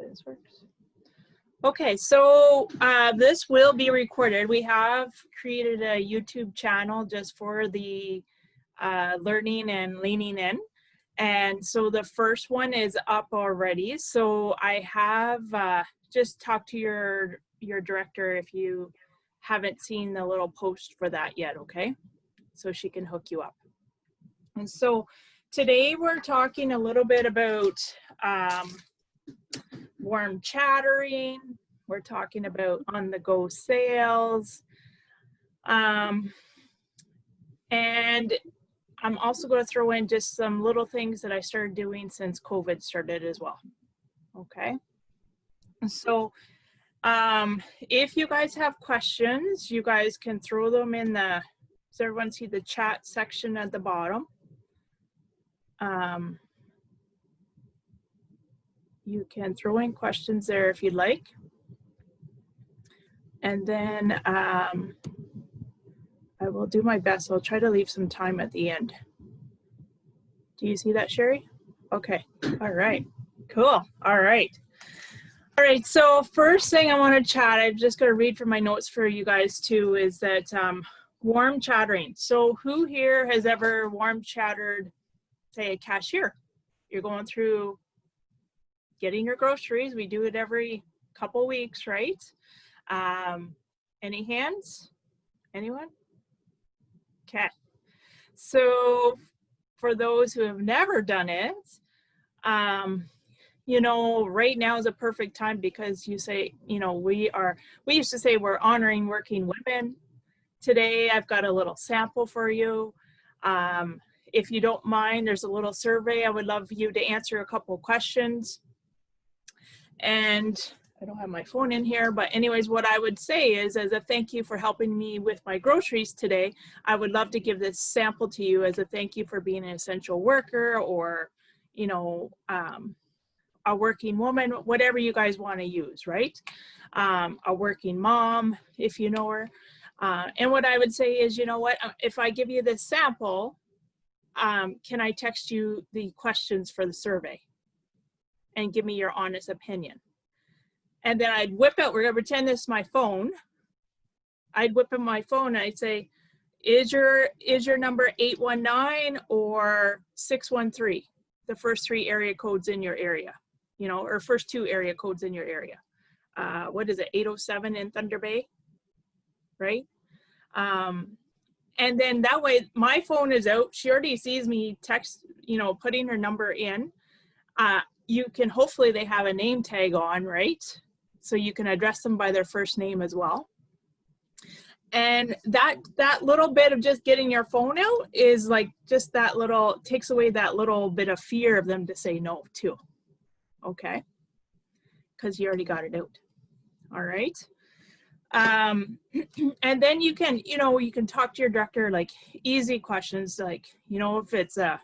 this works. Okay, so this will be recorded. We have created a YouTube channel just for the learning and leaning in. And so the first one is up already. So I have just talked to your director if you haven't seen the little post for that yet, okay? So she can hook you up. And so today we're talking a little bit about warm chattering. We're talking about on-the-go sales. And I'm also going to throw in just some little things that I started doing since COVID started as well. Okay. So if you guys have questions, you guys can throw them in the, does everyone see the chat section at the bottom? You can throw in questions there if you'd like. And then I will do my best. I'll try to leave some time at the end. Do you see that, Sherry? Okay. All right. Cool. All right. All right. So first thing I want to chat, I'm just going to read from my notes for you guys too, is that warm chattering. So who here has ever warm chattered, say, a cashier? You're going through getting your groceries. We do it every couple weeks, right? Any hands? Anyone? Okay. So for those who have never done it, you know, right now is a perfect time because you say, you know, we used to say we're honoring working women. Today, I've got a little sample for you. If you don't mind, there's a little survey. I would love you to answer a couple of questions. And I don't have my phone in here, but anyways, what I would say is, as a thank you for helping me with my groceries today, I would love to give this sample to you as a thank you for being an essential worker or, you know, a working woman, whatever you guys want to use, right? A working mom, if you know her. And what I would say is, you know what, if I give you this sample, can I text you the questions for the survey and give me your honest opinion? And then I'd whip out, we're gonna pretend this is my phone. I'd whip out my phone and I'd say, is your number 819 or 613? The first 3 area codes in your area, you know, or first 2 area codes in your area. What is it, 807 in Thunder Bay, right? And then that way my phone is out. She already sees me text, you know, putting her number in. You can, hopefully they have a name tag on, right? So you can address them by their first name as well. And that little bit of just getting your phone out is like just that little, takes away that little bit of fear of them to say no too. Okay? Because you already got it out. All right? And then you can, you know, you can talk to your director, like easy questions, like, you know, if it's a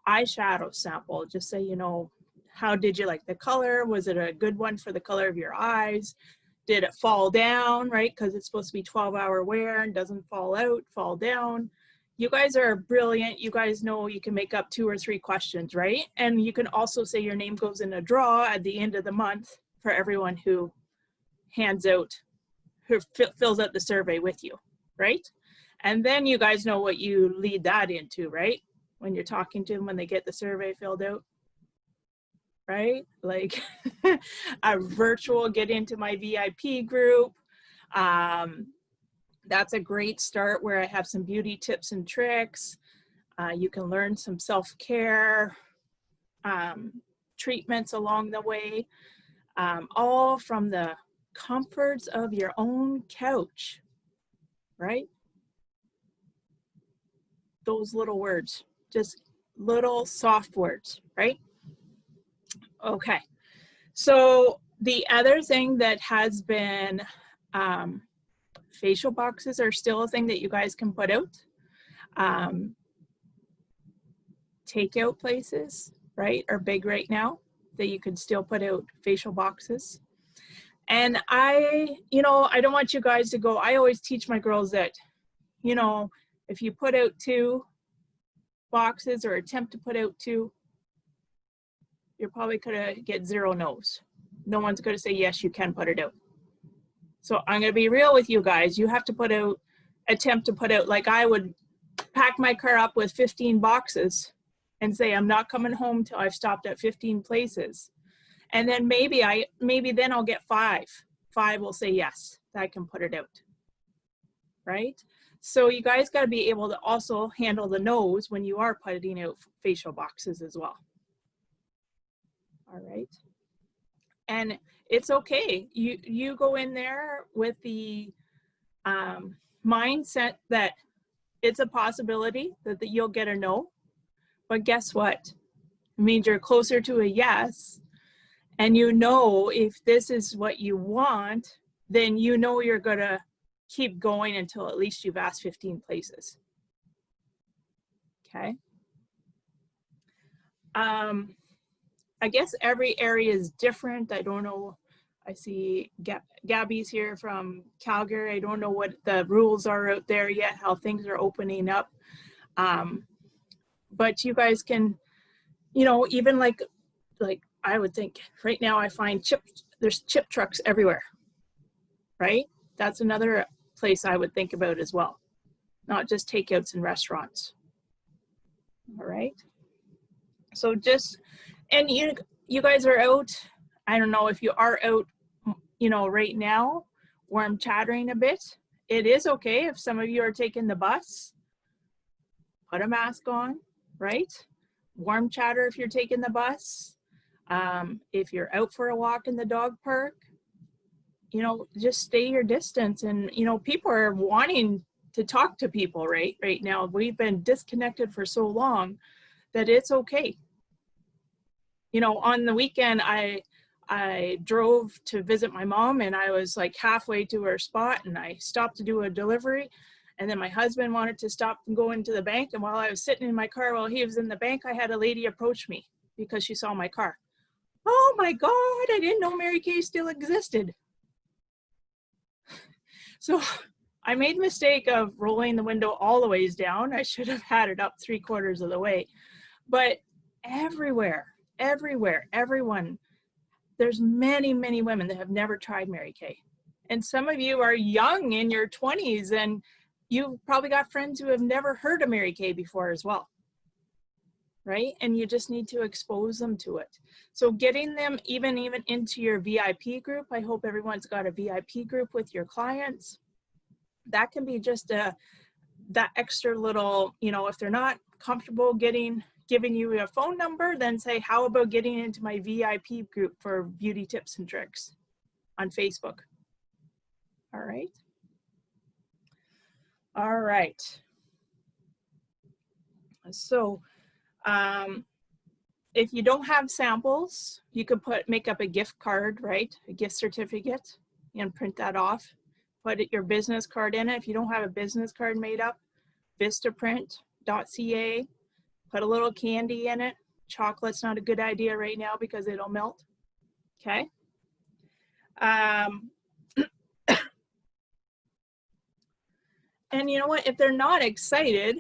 eyeshadow sample, just say, you know, how did you like the color? Was it a good one for the color of your eyes? Did it fall down, right? Because it's supposed to be 12-hour wear and doesn't fall out, fall down. You guys are brilliant. You guys know you can make up 2 or 3 questions, right? And you can also say your name goes in a draw at the end of the month for everyone who hands out, who fills out the survey with you, right? And then you guys know what you lead that into, right? When you're talking to them, when they get the survey filled out, right? Like a virtual get into my VIP group. That's a great start where I have some beauty tips and tricks. You can learn some self-care treatments along the way, all from the comforts of your own couch, right? Those little words, just little soft words, right? Okay, so the other thing that has been, facial boxes are still a thing that you guys can put out. Takeout places, right, are big right now that you can still put out facial boxes. And you know, I don't want you guys to go, I always teach my girls that, you know, if you put out 2 boxes or attempt to put out 2, you're probably gonna get 0 no's, no one's going to say, yes, you can put it out. So I'm going to be real with you guys. You have to attempt to put out, like I would pack my car up with 15 boxes and say, I'm not coming home till I've stopped at 15 places. And then maybe then I'll get 5. 5 will say, yes, I can put it out, right? So you guys got to be able to also handle the no's when you are putting out facial boxes as well. All right. And it's okay. You go in there with the mindset that it's a possibility that you'll get a no. But guess what? It means you're closer to a yes. And you know if this is what you want, then you know you're going to keep going until at least you've asked 15 places. Okay. I guess every area is different. I don't know. I see Gabby's here from Calgary. I don't know what the rules are out there yet, how things are opening up. But you guys can, you know, even like I would think right now I find there's chip trucks everywhere, right? That's another place I would think about as well, not just takeouts in restaurants. All right. So just, and you guys are out. I don't know if you are out, you know, right now where I'm chattering a bit. It is okay if some of you are taking the bus, put a mask on, right? Warm chatter if you're taking the bus. If you're out for a walk in the dog park, you know, just stay your distance. And, you know, people are wanting to talk to people right now. We've been disconnected for so long that it's okay. You know, on the weekend, I drove to visit my mom, and I was like halfway to her spot, and I stopped to do a delivery. And then my husband wanted to stop and go into the bank. And while I was sitting in my car while he was in the bank, I had a lady approach me because she saw my car. Oh my God, I didn't know Mary Kay still existed. So I made the mistake of rolling the window all the ways down. I should have had it up 3/4 of the way. But everywhere, everyone, there's many, many women that have never tried Mary Kay. And some of you are young in your 20s, and you've probably got friends who have never heard of Mary Kay before as well, right? And you just need to expose them to it. So getting them even into your VIP group, I hope everyone's got a VIP group with your clients. That can be just that extra little, you know, if they're not comfortable giving you a phone number, then say, how about getting into my VIP group for beauty tips and tricks on Facebook? All right. All right. So if you don't have samples, you could make up a gift card, right? A gift certificate, and print that off. Put your business card in it. If you don't have a business card made up, vistaprint.ca. Put a little candy in it. Chocolate's not a good idea right now because it'll melt. Okay. And you know what? If they're not excited,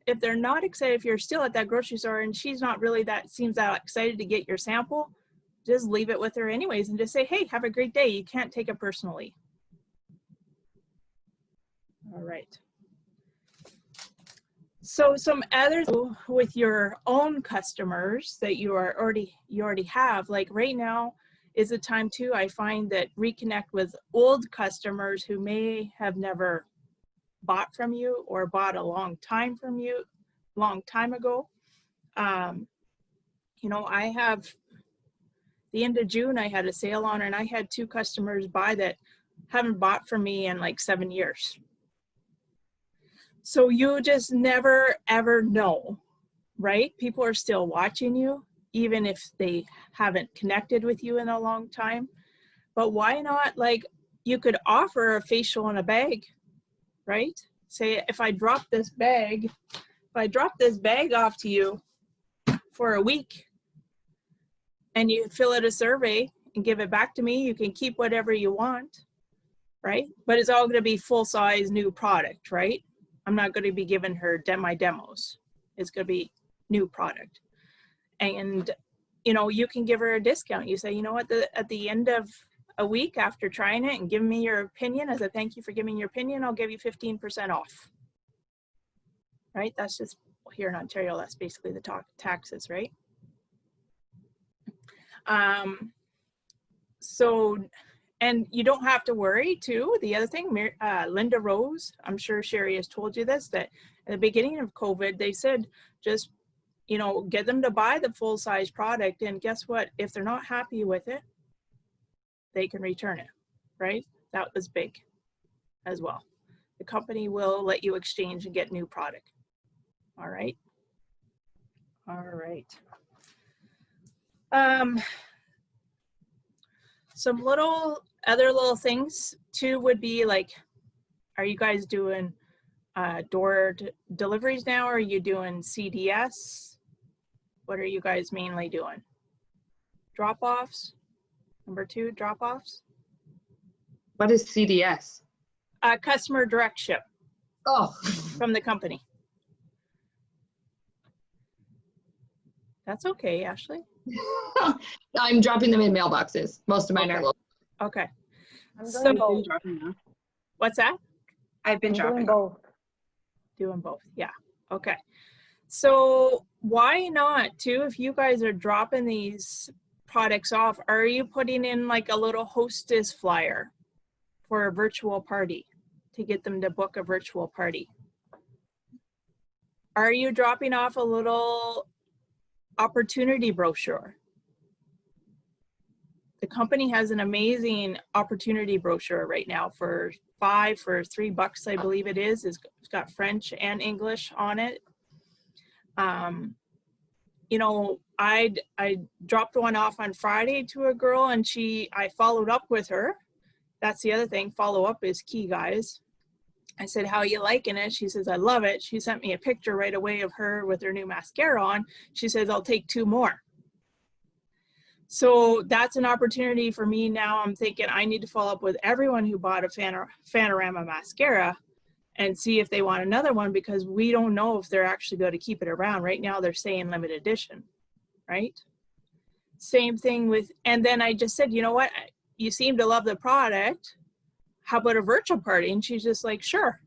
if you're still at that grocery store and she's not really seems that excited to get your sample, just leave it with her anyways and just say, hey, have a great day. You can't take it personally. All right. So some others with your own customers that you already have, like right now is the time too, I find, that reconnect with old customers who may have never bought from you or bought a long time ago. You know, I have the end of June, I had a sale on, and I had 2 customers buy that haven't bought from me in like 7 years. So you just never, ever know, right? People are still watching you, even if they haven't connected with you in a long time. But why not, like, you could offer a facial in a bag, right? Say, if I drop this bag off to you for a week and you fill out a survey and give it back to me, you can keep whatever you want, right? But it's all going to be full size new product, right? I'm not going to be giving her my demos. It's going to be new product. And you know, you can give her a discount. You say, you know what, at the end of a week after trying it and giving me your opinion, as a thank you for giving your opinion, I'll give you 15% off. Right? That's just here in Ontario, that's basically the taxes, right? So, and you don't have to worry too. The other thing, Linda Rose, I'm sure Sherry has told you this, that at the beginning of COVID, they said, just, you know, get them to buy the full size product. And guess what? If they're not happy with it, they can return it, right? That was big as well. The company will let you exchange and get new product. All right. All right. Some other little things too would be like, are you guys doing door deliveries now? Or are you doing CDS? What are you guys mainly doing? Drop-offs? Number 2, drop-offs? What is CDS? Customer direct ship. Oh. From the company. That's okay, Ashley. I'm dropping them in mailboxes. Most of mine are local. Okay. I'm doing dropping now. What's that? I've been dropping both. Doing both, yeah. Okay. So why not too, if you guys are dropping these products off, are you putting in like a little hostess flyer for a virtual party to get them to book a virtual party? Are you dropping off a little opportunity brochure? The company has an amazing opportunity brochure right now for $3, I believe it is. It's got French and English on it. You know, I dropped one off on Friday to a girl, and I followed up with her. That's the other thing, follow up is key, guys. I said, how are you liking it? She says, I love it. She sent me a picture right away of her with her new mascara on. She says, I'll take 2 more. So that's an opportunity for me now. I'm thinking I need to follow up with everyone who bought a Fanorama mascara and see if they want another one, because we don't know if they're actually going to keep it around. Right now they're saying limited edition, right? Same thing with, and then I just said, you know what? You seem to love the product. How about a virtual party? And she's just like, sure.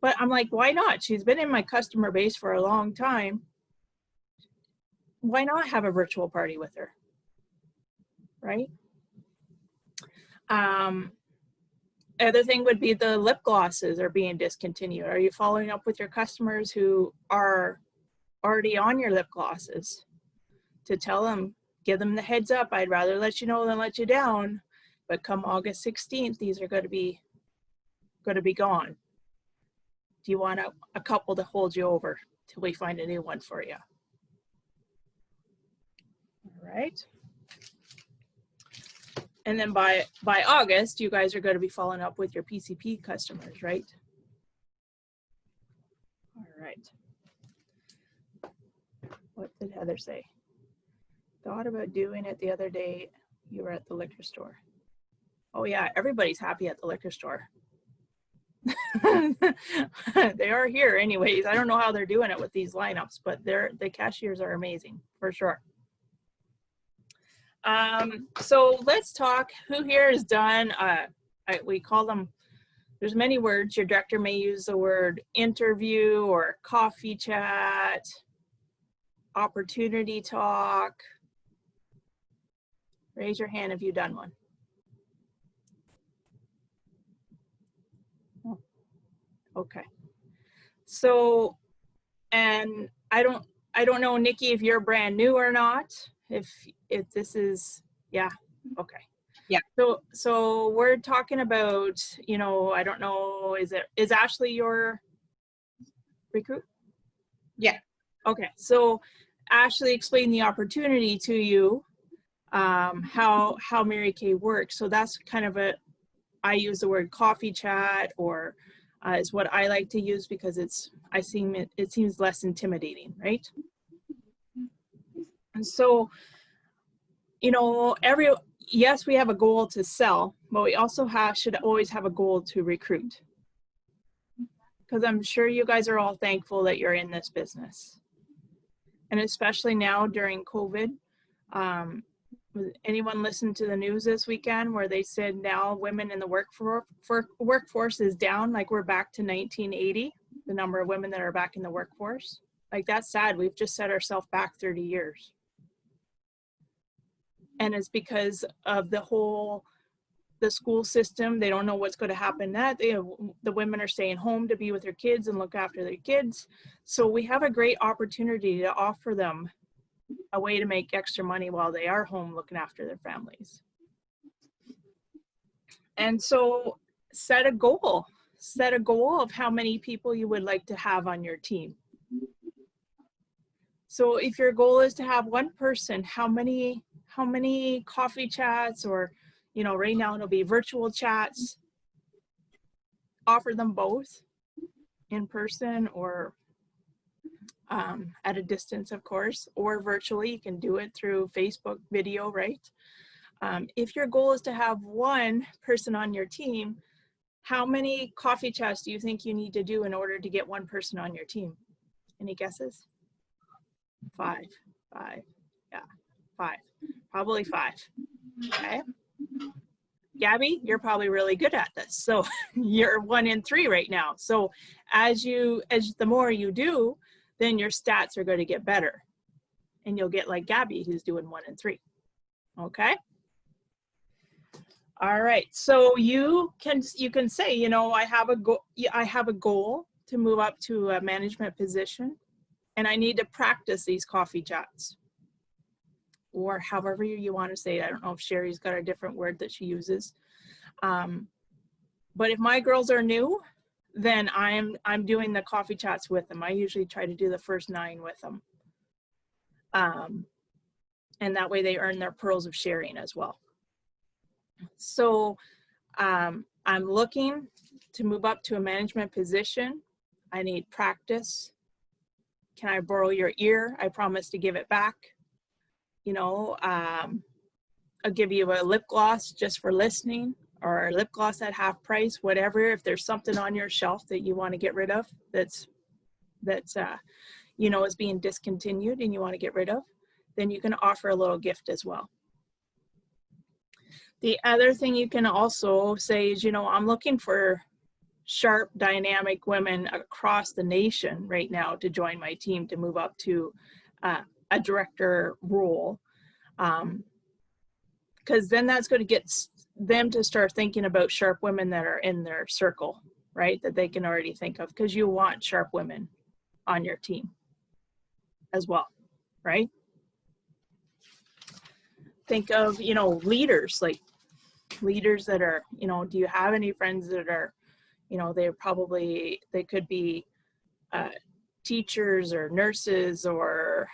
But I'm like, why not? She's been in my customer base for a long time. Why not have a virtual party with her? Right? Other thing would be the lip glosses are being discontinued. Are you following up with your customers who are already on your lip glosses to tell them, give them the heads up? I'd rather let you know than let you down. But come August 16th, these are going to be gone. Do you want a couple to hold you over till we find a new one for you? All right. And then by August, you guys are going to be following up with your PCP customers, right? All right. What did Heather say? Thought about doing it the other day. You were at the liquor store. Oh yeah, everybody's happy at the liquor store. They are here anyways. I don't know how they're doing it with these lineups, but the cashiers are amazing for sure. So let's talk, who here has done, we call them, there's many words. Your director may use the word interview or coffee chat, opportunity talk. Raise your hand if you've done one. Okay. So, and I don't know, Nikki, if you're brand new or not, if this is, yeah, okay. Yeah. So we're talking about, you know, I don't know, is Ashley your recruit? Yeah. Okay. So Ashley explained the opportunity to you, how Mary Kay works. So that's kind of I use the word coffee chat, or is what I like to use, because it seems less intimidating, right? And so, you know, yes, we have a goal to sell, but we also should always have a goal to recruit. Because I'm sure you guys are all thankful that you're in this business. And especially now during COVID, anyone listen to the news this weekend where they said now women in the workforce is down, like we're back to 1980, the number of women that are back in the workforce. Like, that's sad. We've just set ourselves back 30 years. And it's because of the school system. They don't know what's going to happen. The women are staying home to be with their kids and look after their kids. So we have a great opportunity to offer them a way to make extra money while they are home looking after their families. And so set a goal of how many people you would like to have on your team. So if your goal is to have one person, how many coffee chats, or, you know, right now it'll be virtual chats, offer them both in person or at a distance, of course, or virtually. You can do it through Facebook video, right? If your goal is to have one person on your team, how many coffee chats do you think you need to do in order to get one person on your team? Any guesses? 5. Yeah, 5. Probably 5. Okay. Gabby, you're probably really good at this. So you're 1 in 3 right now. So as the more you do, then your stats are going to get better. And you'll get like Gabby, who's doing 1 in 3. Okay. All right. So you can say, you know, I have a goal to move up to a management position, and I need to practice these coffee chats. Or however you want to say it. I don't know if Sherry's got a different word that she uses. But if my girls are new, then I'm doing the coffee chats with them. I usually try to do the first 9 with them. And that way they earn their pearls of sharing as well. So I'm looking to move up to a management position. I need practice. Can I borrow your ear? I promise to give it back. You know, I'll give you a lip gloss just for listening, or a lip gloss at half price, whatever. If there's something on your shelf that you want to get rid of that's you know, is being discontinued and you want to get rid of, then you can offer a little gift as well. The other thing you can also say is, you know, I'm looking for sharp, dynamic women across the nation right now to join my team to move up to a director role, because then that's going to get them to start thinking about sharp women that are in their circle, right? That they can already think of, because you want sharp women on your team as well, right? Think of, you know, leaders, like leaders that are, you know, do you have any friends that are, you know, they could be teachers or nurses or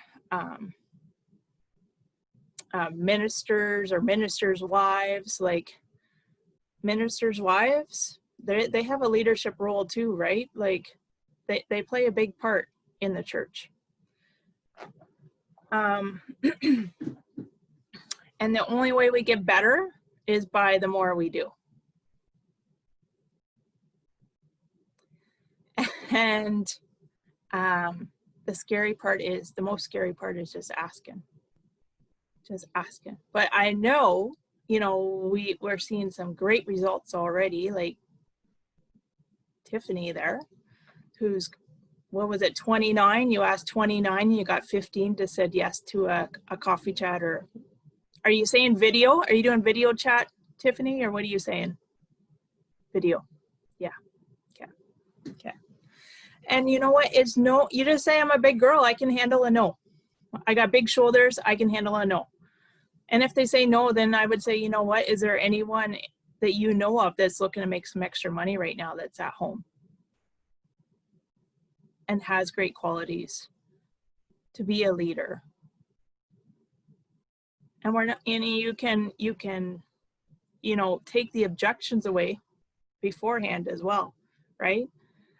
ministers or ministers' wives. Like ministers' wives, they have a leadership role too, right? Like they play a big part in the church. And the only way we get better is by the more we do. And the most scary part is just asking. But I know, you know, we're seeing some great results already, like Tiffany there, who's, what was it, 29? You asked 29, you got 15 to said yes to a coffee chat. Or are you saying video? Are you doing video chat, Tiffany, or what are you saying? Video. Yeah. Okay. And you know what? It's no, you just say I'm a big girl, I can handle a no. I got big shoulders, I can handle a no. And if they say no, then I would say, you know what, is there anyone that you know of that's looking to make some extra money right now that's at home and has great qualities to be a leader? And we're not, and you can, you know, take the objections away beforehand as well, right?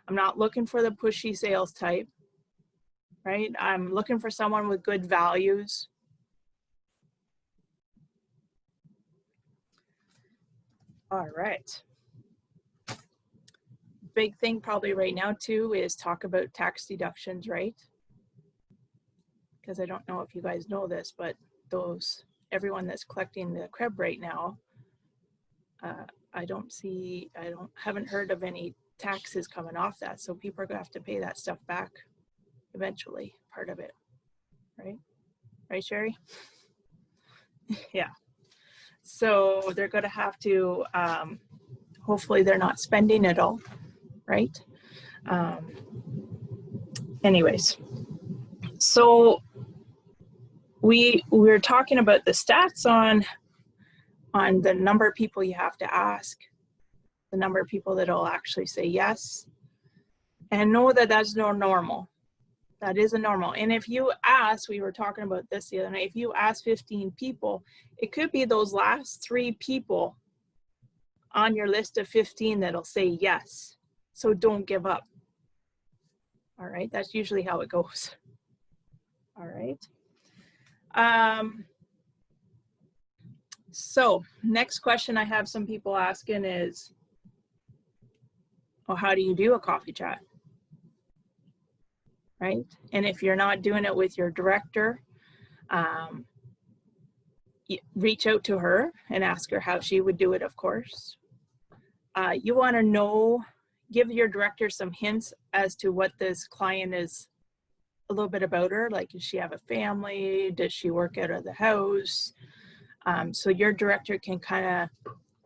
I'm not looking for the pushy sales type, right? I'm looking for someone with good values. All right. Big thing probably right now too is talk about tax deductions, right? because I don't know if you guys know this, but everyone that's collecting the CREB right now, haven't heard of any taxes coming off that. So people are gonna have to pay that stuff back eventually, part of it, right? Right, Sherry? Yeah. So they're gonna have to, hopefully they're not spending it all, right? Anyways, so we're talking about the stats on the number of people you have to ask, the number of people that'll actually say yes, and know that that's no normal. That is a normal. And if you ask, we were talking about this the other night, if you ask 15 people, it could be those last 3 people on your list of 15 that'll say yes. So don't give up. All right, that's usually how it goes. All right. So next question I have some people asking is, well, how do you do a coffee chat? Right? And if you're not doing it with your director, reach out to her and ask her how she would do it, of course. You want to know, give your director some hints as to what this client is, a little bit about her, like does she have a family, does she work out of the house? So your director can kind of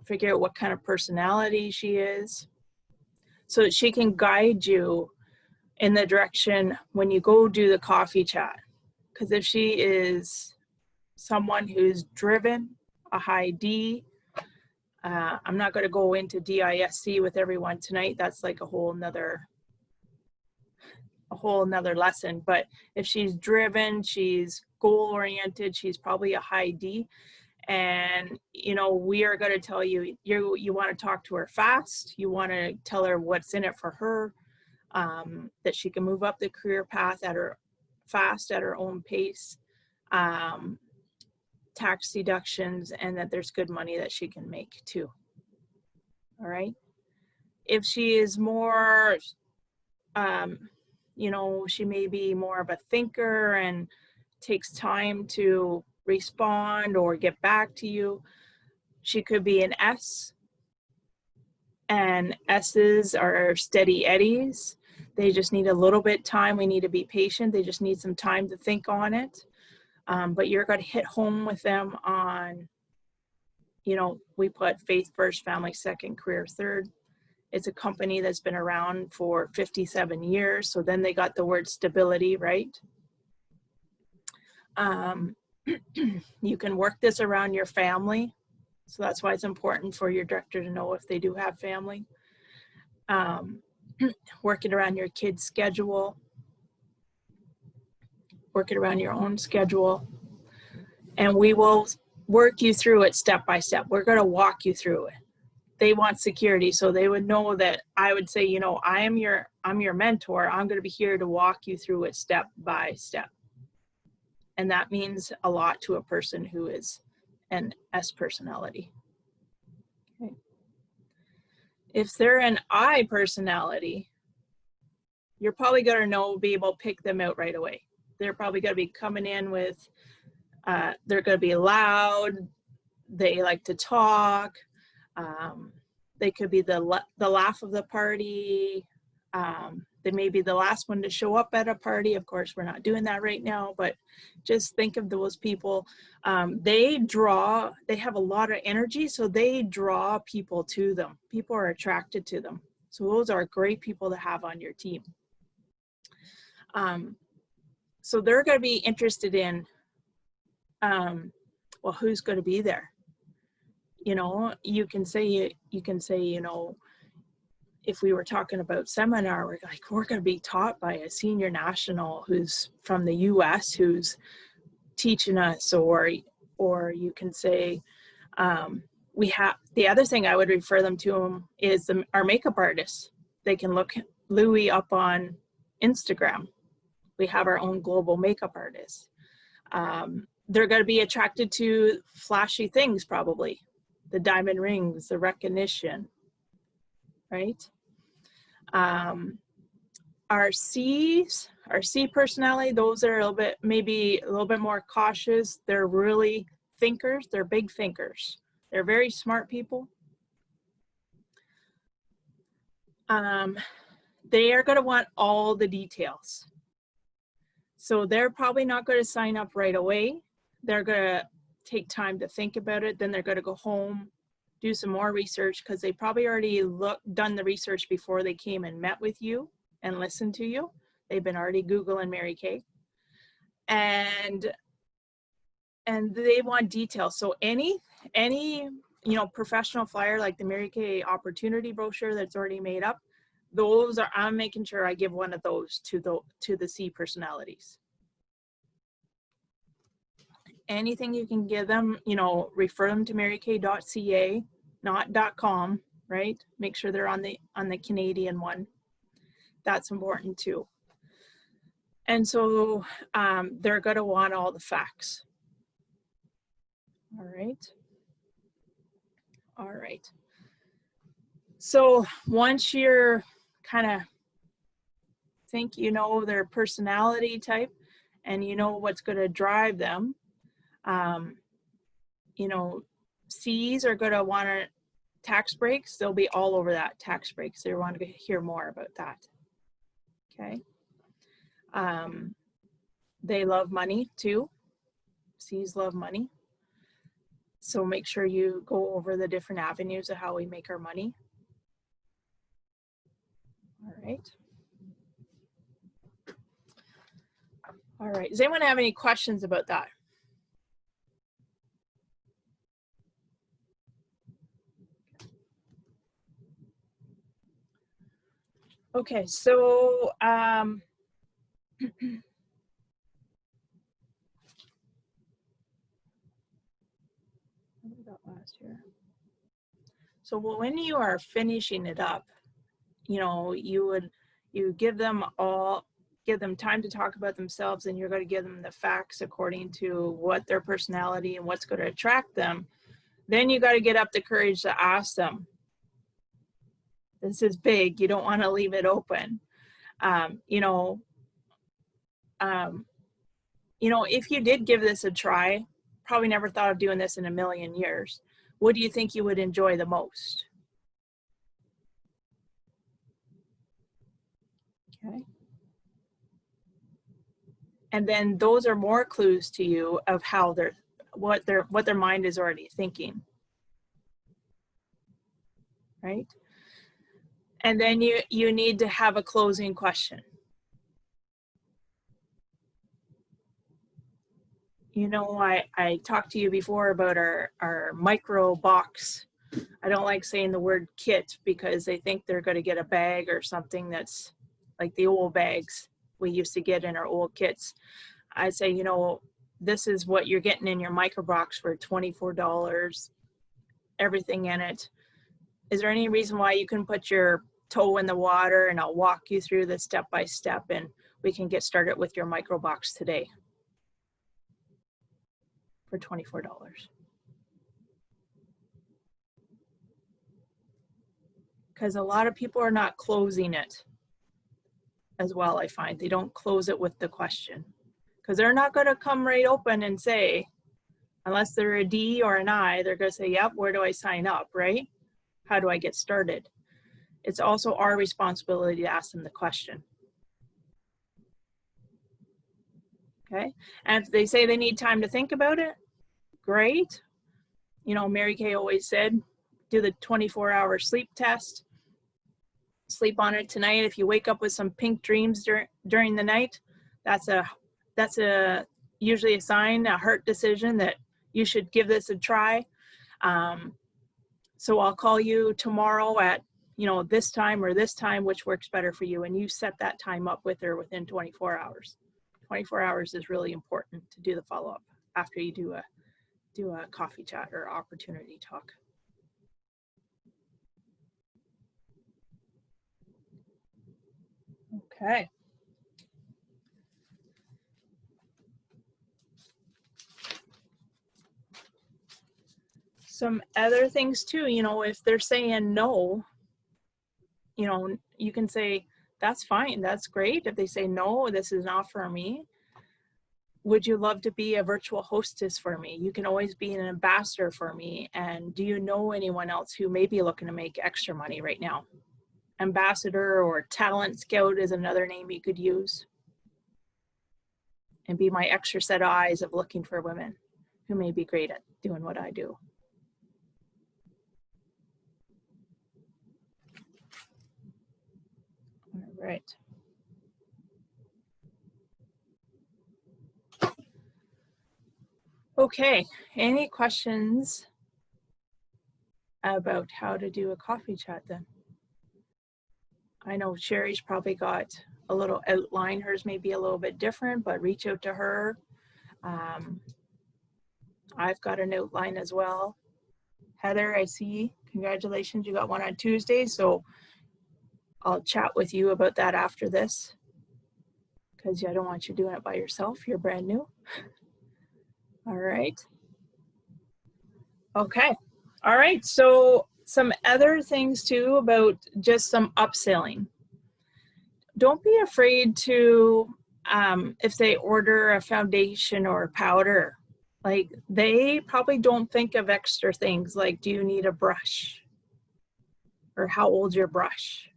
figure out what kind of personality she is, so that she can guide you in the direction when you go do the coffee chat. Because if she is someone who's driven, a high D, I'm not going to go into DISC with everyone tonight. That's like a whole nother lesson. But if she's driven, she's goal oriented, she's probably a high D. And, you know, we are going to tell you, you want to talk to her fast. You want to tell her what's in it for her, that she can move up the career path at her own pace, tax deductions, and that there's good money that she can make too. All right. If she is more, you know, she may be more of a thinker and takes time to respond or get back to you. She could be an S, and S's are steady eddies. They just need a little bit time. We need to be patient. They just need some time to think on it. But you're going to hit home with them on, you know, we put faith first, family second, career third. It's a company that's been around for 57 years. So then they got the word stability, right? You can work this around your family. So that's why it's important for your director to know if they do have family. Work it around your kid's schedule. Work it around your own schedule. And we will work you through it step by step. We're going to walk you through it. They want security, so they would know that I would say, you know, I'm your mentor. I'm going to be here to walk you through it step by step. And that means a lot to a person who is an S personality. Okay. If they're an I personality, you're probably going to be able to pick them out right away. They're probably going to be coming in with, they're going to be loud. They like to talk. They could be the laugh of the party. They may be the last one to show up at a party. Of course, we're not doing that right now, but just think of those people. They have a lot of energy, so they draw people to them. People are attracted to them. So those are great people to have on your team. So they're going to be interested in, well, who's going to be there? You know, you can say, you know, if we were talking about seminar, we're going to be taught by a senior national who's from the US who's teaching us, or you can say, we have, the other thing I would refer them to is our makeup artists. They can look Louie up on Instagram. We have our own global makeup artists. They're going to be attracted to flashy things, probably. The diamond rings, the recognition, right? Our C's, our C personality, those are a little bit, maybe a little bit more cautious. They're really thinkers. They're big thinkers. They're very smart people. They are going to want all the details. So they're probably not going to sign up right away. They're going to take time to think about it. Then they're going to go home, do some more research, because they probably already done the research before they came and met with you and listened to you. They've been already Googling Mary Kay. And they want details. So any professional flyer like the Mary Kay opportunity brochure that's already made up, those are, I'm making sure I give one of those to the C personalities. Anything you can give them, refer them to marykay.ca, not .com, right? Make sure they're on the Canadian one. That's important too. And so they're going to want all the facts. All right. All right. So once you're kind of think you know their personality type and you know what's going to drive them, C's are going to want to tax breaks. They'll be all over that, tax breaks. They want to hear more about that. Okay. They love money too. C's love money. So make sure you go over the different avenues of how we make our money. All right. All right. Does anyone have any questions about that? Okay, so what we got last year? So when you are finishing it up, you give them time to talk about themselves, and you're going to give them the facts according to what their personality and what's going to attract them. Then you got to get up the courage to ask them. This is big. You don't want to leave it open. If you did give this a try, probably never thought of doing this in a million years, what do you think you would enjoy the most? Okay. And then those are more clues to you of how what their mind is already thinking. Right? And then you need to have a closing question. I talked to you before about our micro box. I don't like saying the word kit because they think they're going to get a bag or something that's like the old bags we used to get in our old kits. I say, this is what you're getting in your micro box for $24, everything in it. Is there any reason why you can put your toe in the water, and I'll walk you through the step by step, and we can get started with your micro box today for $24. Because a lot of people are not closing it as well, I find. They don't close it with the question. Because they're not going to come right open and say, unless they're a D or an I, they're going to say, yep, where do I sign up, right? How do I get started? It's also our responsibility to ask them the question. Okay, and if they say they need time to think about it, great. Mary Kay always said, do the 24-hour sleep test. Sleep on it tonight. If you wake up with some pink dreams during the night, that's usually a sign, a heart decision that you should give this a try. So I'll call you tomorrow at this time or this time, which works better for you, and you set that time up with her within 24 hours. 24 hours is really important to do the follow-up after you do a coffee chat or opportunity talk. Okay. Some other things too, if they're saying no, you can say, that's fine. That's great. If they say, no, this is not for me, would you love to be a virtual hostess for me? You can always be an ambassador for me. And do you know anyone else who may be looking to make extra money right now? Ambassador or talent scout is another name you could use. And be my extra set of eyes of looking for women who may be great at doing what I do. All right. Okay, any questions about how to do a coffee chat then? I know Sherry's probably got a little outline. Hers may be a little bit different, but reach out to her. I've got an outline as well. Heather, I see. Congratulations, you got one on Tuesday. So I'll chat with you about that after this, because I don't want you doing it by yourself. You're brand new. All right. Okay. All right. So some other things too about just some upselling. Don't be afraid to, if they order a foundation or a powder, like they probably don't think of extra things like, do you need a brush? Or how old's your brush?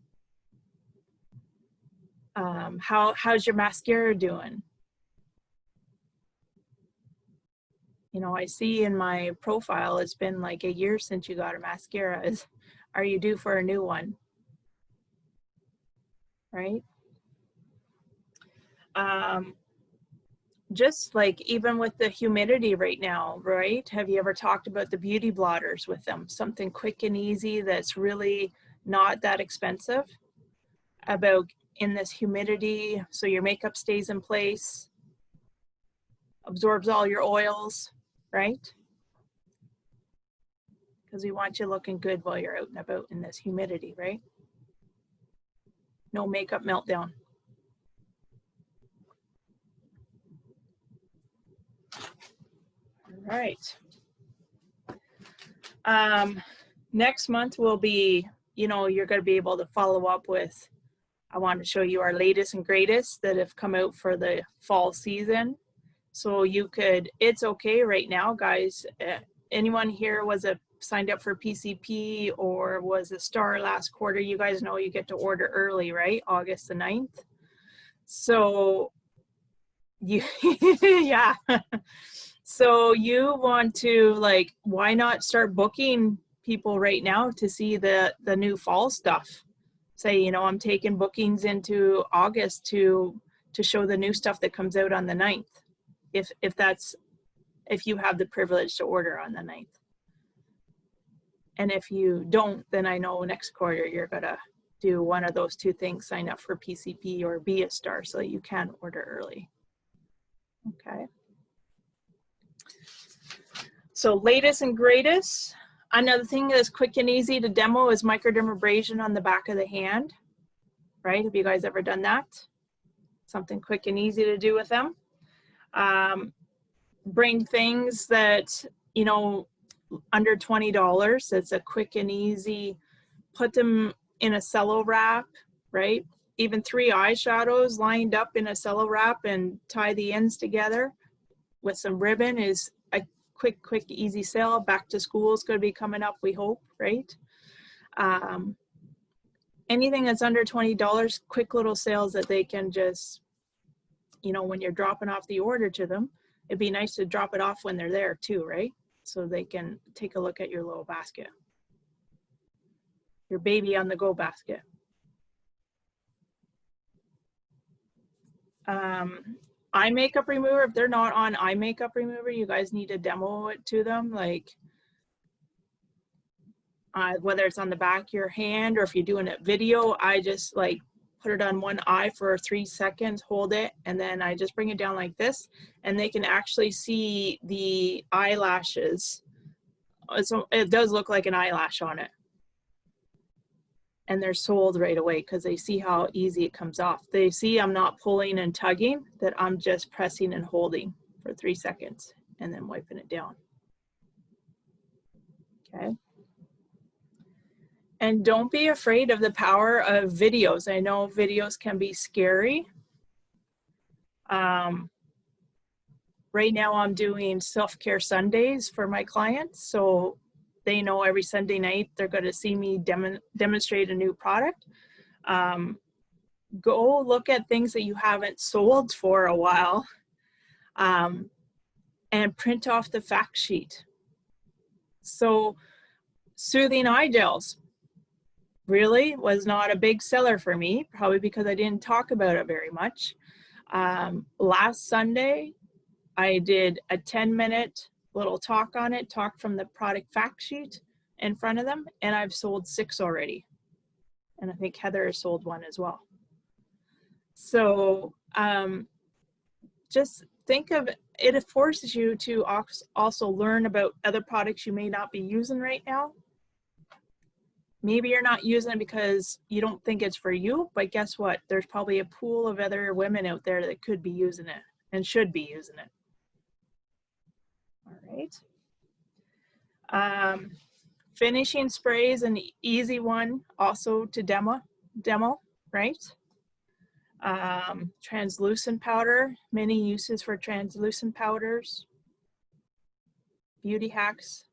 How's your mascara doing? You know, I see in my profile, it's been like a year since you got a mascara. Are you due for a new one? Right? Just like even with the humidity right now, right? Have you ever talked about the beauty blotters with them? Something quick and easy that's really not that expensive about in this humidity, so your makeup stays in place, absorbs all your oils, right? Because we want you looking good while you're out and about in this humidity, right? No makeup meltdown. All right. Next month will be, you know, you're going to be able to follow up with, I want to show you our latest and greatest that have come out for the fall season. So you could, it's okay right now, guys. Anyone here signed up for PCP or was a star last quarter? You guys know you get to order early, right? August the 9th. So you, yeah. So you want to, like, why not start booking people right now to see the new fall stuff? Say, you know, I'm taking bookings into August to show the new stuff that comes out on the 9th. If you have the privilege to order on the 9th. And if you don't, then I know next quarter you're gonna do one of those two things, sign up for PCP or be a star so that you can order early. Okay. So latest and greatest. Another thing that's quick and easy to demo is microdermabrasion on the back of the hand, right? Have you guys ever done that? Something quick and easy to do with them. Bring things that, you know, under $20. It's a quick and easy, put them in a cello wrap, right? Even 3 eyeshadows lined up in a cello wrap and tie the ends together with some ribbon is a quick, easy sale. Back to school is going to be coming up, we hope, right? Anything that's under $20, quick little sales that they can just, you know, when you're dropping off the order to them, it'd be nice to drop it off when they're there too, right? So they can take a look at your little basket. Your baby on the go basket. Eye makeup remover, if they're not on eye makeup remover, you guys need to demo it to them, like whether it's on the back of your hand or if you're doing a video, I just like put it on one eye for 3 seconds, hold it, and then I just bring it down like this, and they can actually see the eyelashes. So it does look like an eyelash on it. And they're sold right away because they see how easy it comes off. They see I'm not pulling and tugging, that I'm just pressing and holding for 3 seconds and then wiping it down. Okay. And don't be afraid of the power of videos. I know videos can be scary. Right now I'm doing self-care Sundays for my clients. So they know every Sunday night they're going to see me demonstrate a new product. Go look at things that you haven't sold for a while, and print off the fact sheet. So soothing eye gels really was not a big seller for me, probably because I didn't talk about it very much. Last Sunday, I did a 10-minute little talk on it, talk from the product fact sheet in front of them, and I've sold 6 already. And I think Heather has sold 1 as well. So just think of it, it forces you to also learn about other products you may not be using right now. Maybe you're not using it because you don't think it's for you, but guess what? There's probably a pool of other women out there that could be using it and should be using it. All right. Finishing spray is an easy one also to demo, right? Translucent powder, many uses for translucent powders. Beauty hacks,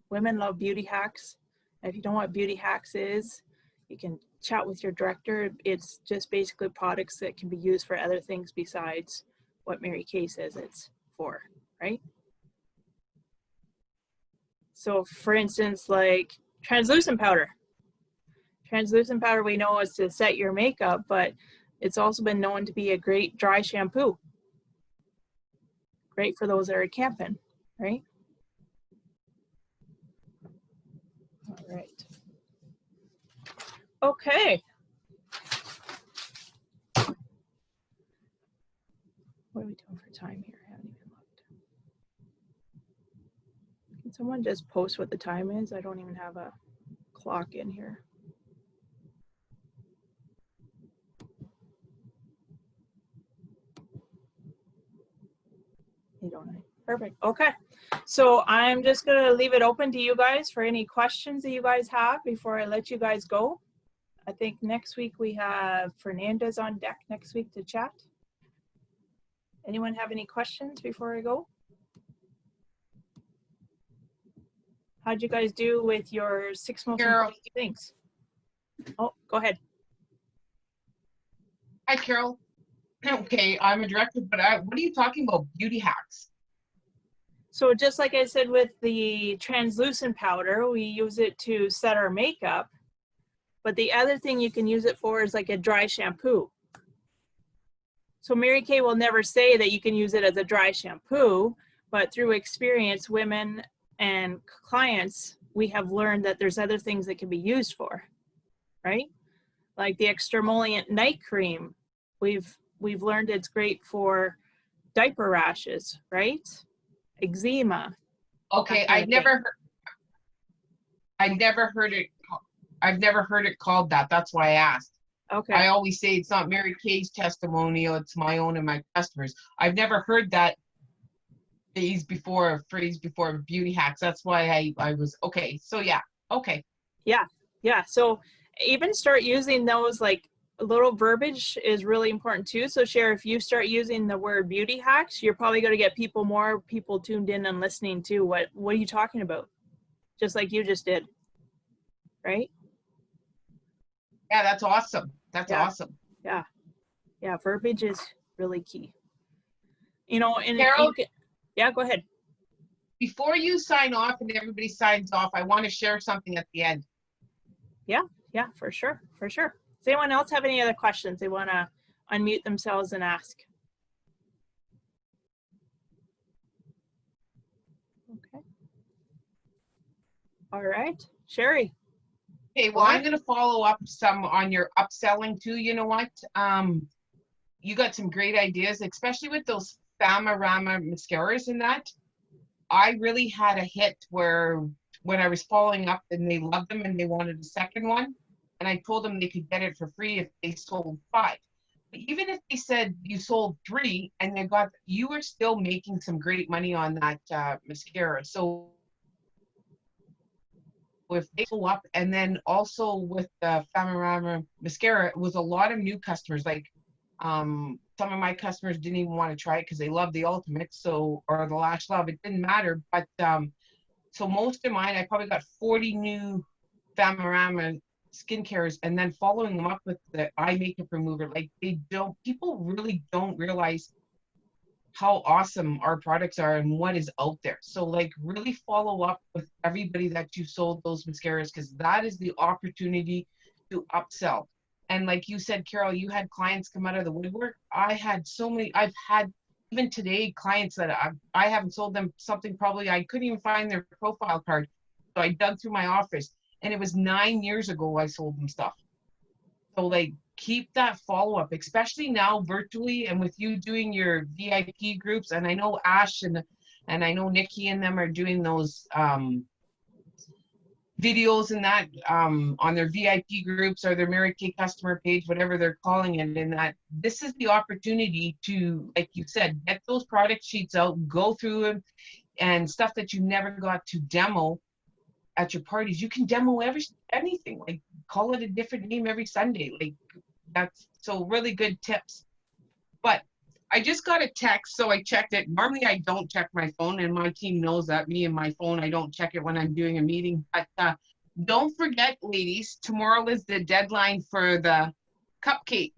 women love beauty hacks. If you don't know what beauty hacks is, you can chat with your director. It's just basically products that can be used for other things besides what Mary Kay says it's for, right? So for instance, like translucent powder. Translucent powder we know is to set your makeup, but it's also been known to be a great dry shampoo. Great for those that are camping, right? All right. Okay. What are we doing for time here? I haven't even looked. Can someone just post what the time is? I don't even have a clock in here. You don't know. Perfect. Okay. So I'm just going to leave it open to you guys for any questions that you guys have before I let you guys go. I think next week we have Fernandez on deck next week to chat. Anyone have any questions before I go? How'd you guys do with your 6 most Carol. important things? Oh, go ahead. Hi, Carol. Okay, I'm a director, but what are you talking about, beauty hacks? So just like I said with the translucent powder, we use it to set our makeup. But the other thing you can use it for is like a dry shampoo. So Mary Kay will never say that you can use it as a dry shampoo, but through experience, women and clients, we have learned that there's other things that can be used for, right? Like the extremoliant night cream. We've learned it's great for diaper rashes, right? Eczema. Okay, I've never heard it called that. That's why I asked. Okay. I always say it's not Mary Kay's testimonial, it's my own and my customers. I've never heard that phrase before beauty hacks. That's why I was, okay. So yeah, okay. Yeah. So even start using those, like a little verbiage is really important too. So Cher, if you start using the word beauty hacks, you're probably going to get more people tuned in and listening to what are you talking about? Just like you just did, right? Yeah, that's awesome. That's awesome. Yeah. Verbiage is really key. You know, and Carol, yeah, go ahead. Before you sign off and everybody signs off, I want to share something at the end. Yeah, for sure. Does anyone else have any other questions they want to unmute themselves and ask? Okay. All right, Sherry. Okay, well, I'm going to follow up some on your upselling too. You know what? You got some great ideas, especially with those Famarama mascaras and that. I really had a hit where when I was following up and they loved them and they wanted a second one, and I told them they could get it for free if they sold 5. But even if they said you sold 3 and you were still making some great money on that mascara. So if they go up, and then also with the Famarama mascara, it was a lot of new customers. Like some of my customers didn't even want to try it because they love the Ultimate, so, or the Lash Love. It didn't matter. But so most of mine, I probably got 40 new Famarama skincares, and then following them up with the eye makeup remover. Like people really don't realize how awesome our products are and what is out there. So like really follow up with everybody that you sold those mascaras, because that is the opportunity to upsell. And like you said, Carol, you had clients come out of the woodwork. I've had even today clients that I haven't sold them something, probably I couldn't even find their profile card. So I dug through my office, and it was 9 years ago I sold them stuff. So like keep that follow-up, especially now virtually, and with you doing your VIP groups. And I know Ash and I know Nikki and them are doing those videos and that on their VIP groups or their Mary Kay customer page, whatever they're calling it. And that this is the opportunity to, like you said, get those product sheets out, go through them, and stuff that you never got to demo at your parties. You can demo anything, like call it a different name every Sunday. Like that's so really good tips. But I just got a text, so I checked it. Normally I don't check my phone, and my team knows that. Me and my phone, I don't check it when I'm doing a meeting. But don't forget, ladies, tomorrow is the deadline for the cupcake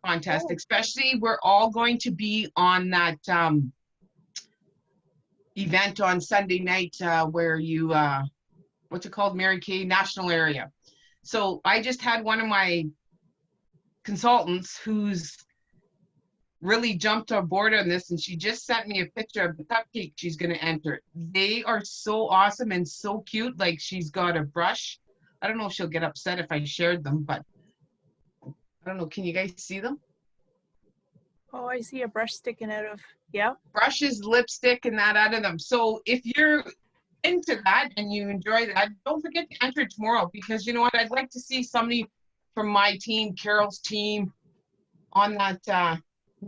contest. Especially, we're all going to be on that event on Sunday night where you, what's it called, Mary Kay National Area. So I just had one of my consultants who's really jumped on board on this, and she just sent me a picture of the cupcake she's going to enter. They are so awesome and so cute. Like she's got a brush. I don't know if she'll get upset if I shared them, but I don't know. Can you guys see them? Oh, I see a brush sticking out of, yeah. Brushes, lipstick, and that out of them. So if you're into that and you enjoy that, don't forget to enter tomorrow, because you know what? I'd like to see somebody from my team, Carol's team, on that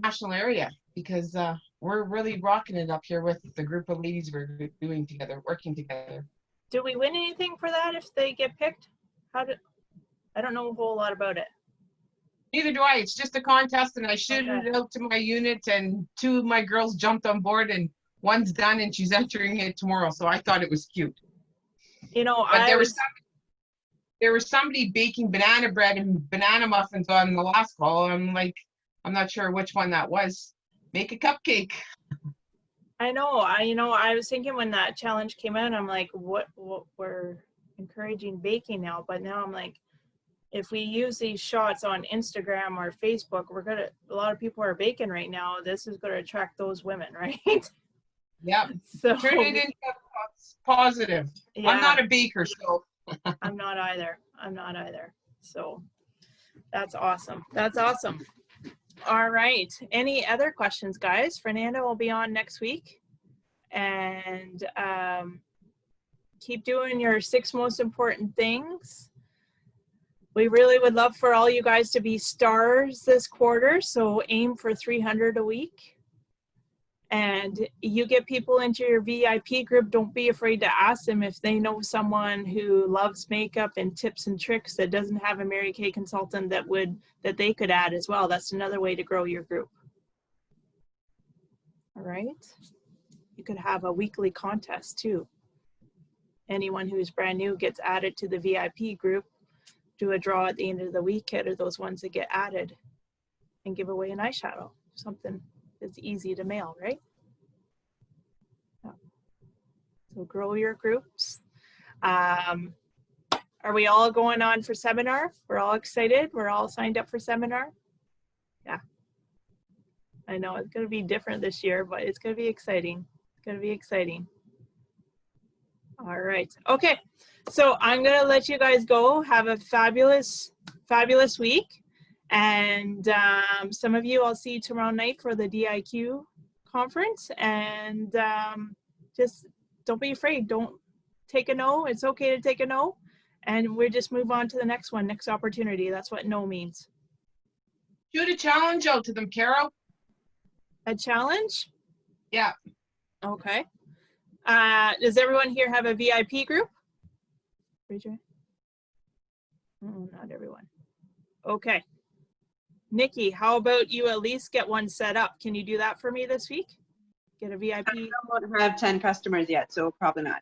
national area, because we're really rocking it up here with the group of ladies we're doing together, working together. Do we win anything for that if they get picked? I don't know a whole lot about it. Neither do I. It's just a contest, and I shooted it out to my unit, and 2 of my girls jumped on board, and one's done, and she's entering it tomorrow. So I thought it was cute. You know, but there was somebody baking banana bread and banana muffins on the last call. I'm like, I'm not sure which one that was. Make a cupcake. I know. I was thinking when that challenge came out, I'm like, what we're encouraging baking now, but now I'm like, if we use these shots on Instagram or Facebook, a lot of people are baking right now. This is going to attract those women, right? Yeah. So turn it into positive. Yeah. I'm not a baker, so. I'm not either. So that's awesome. That's awesome. All right. Any other questions, guys? Fernanda will be on next week. And keep doing your 6 most important things. We really would love for all you guys to be stars this quarter. So aim for 300 a week. And you get people into your VIP group, don't be afraid to ask them if they know someone who loves makeup and tips and tricks that doesn't have a Mary Kay consultant that they could add as well. That's another way to grow your group. All right. You could have a weekly contest too. Anyone who's brand new gets added to the VIP group. Do a draw at the end of the week out of those ones that get added and give away an eyeshadow, something that's easy to mail, right? Yeah. So grow your groups. Are we all going on for seminar? We're all excited? We're all signed up for seminar? Yeah. I know it's going to be different this year, but it's going to be exciting. It's going to be exciting. All right. Okay. So I'm going to let you guys go. Have a fabulous, fabulous week. And some of you I'll see you tomorrow night for the DIQ conference. And just don't be afraid. Don't take a no. It's okay to take a no. And we just move on to the next one, next opportunity. That's what no means. Shoot a challenge out to them, Carol. A challenge? Yeah. Okay. Does everyone here have a VIP group? Raise your hand. Oh, not everyone. Okay. Nikki, how about you at least get one set up? Can you do that for me this week? Get a VIP? I won't have 10 customers yet, so probably not.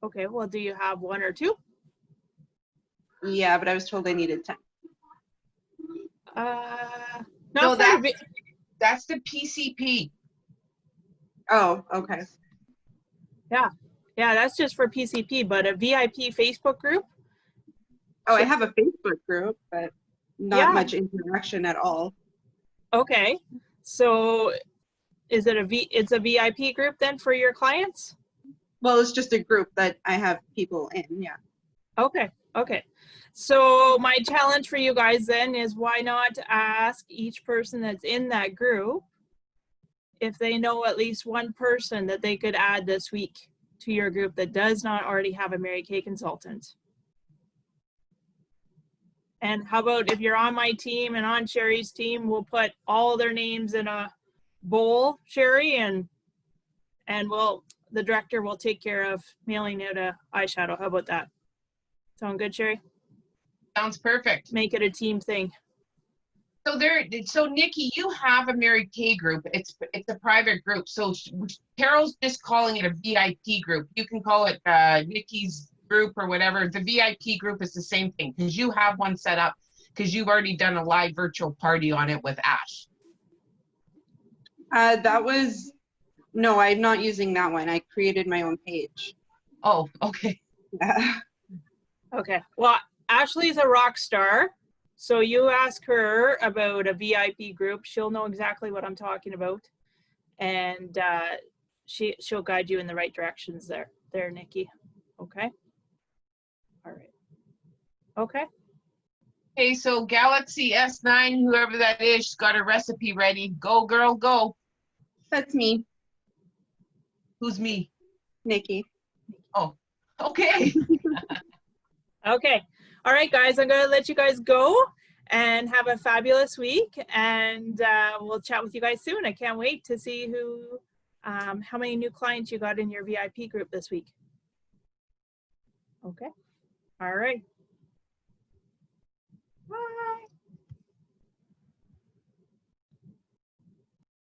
Okay, well, do you have one or two? Yeah, but I was told I needed 10. Not No, for a that's the PCP. Oh, okay. yeah, that's just for PCP, but a VIP Facebook group? Oh, I have a Facebook group, but not Yeah. much interaction at all. Okay, so is it it's a VIP group then for your clients? Well, it's just a group that I have people in, yeah. Okay, okay. So my challenge for you guys then is why not ask each person that's in that group if they know at least one person that they could add this week to your group that does not already have a Mary Kay consultant. And how about if you're on my team and on Sherry's team, we'll put all their names in a bowl, Sherry, and the director will take care of mailing out a eyeshadow. How about that? Sound good, Sherry? Sounds perfect. Make it a team thing. So Nikki, you have a Mary Kay group. It's a private group. So Carol's just calling it a VIP group. You can call it Nikki's group or whatever. The VIP group is the same thing because you have one set up because you've already done a live virtual party on it with Ash. No, I'm not using that one. I created my own page. Oh, okay. Yeah. Okay. Well, Ashley's a rock star. So you ask her about a VIP group. She'll know exactly what I'm talking about. And she'll guide you in the right directions there, Nikki. Okay. All right. Okay. Okay, so Galaxy S9, whoever that is, she's got a recipe ready. Go, girl, go. That's me, Who's me? Nikki. Oh, okay. Okay. All right, guys, I'm going to let you guys go and have a fabulous week. And we'll chat with you guys soon. I can't wait to see how many new clients you got in your VIP group this week. Okay. All right.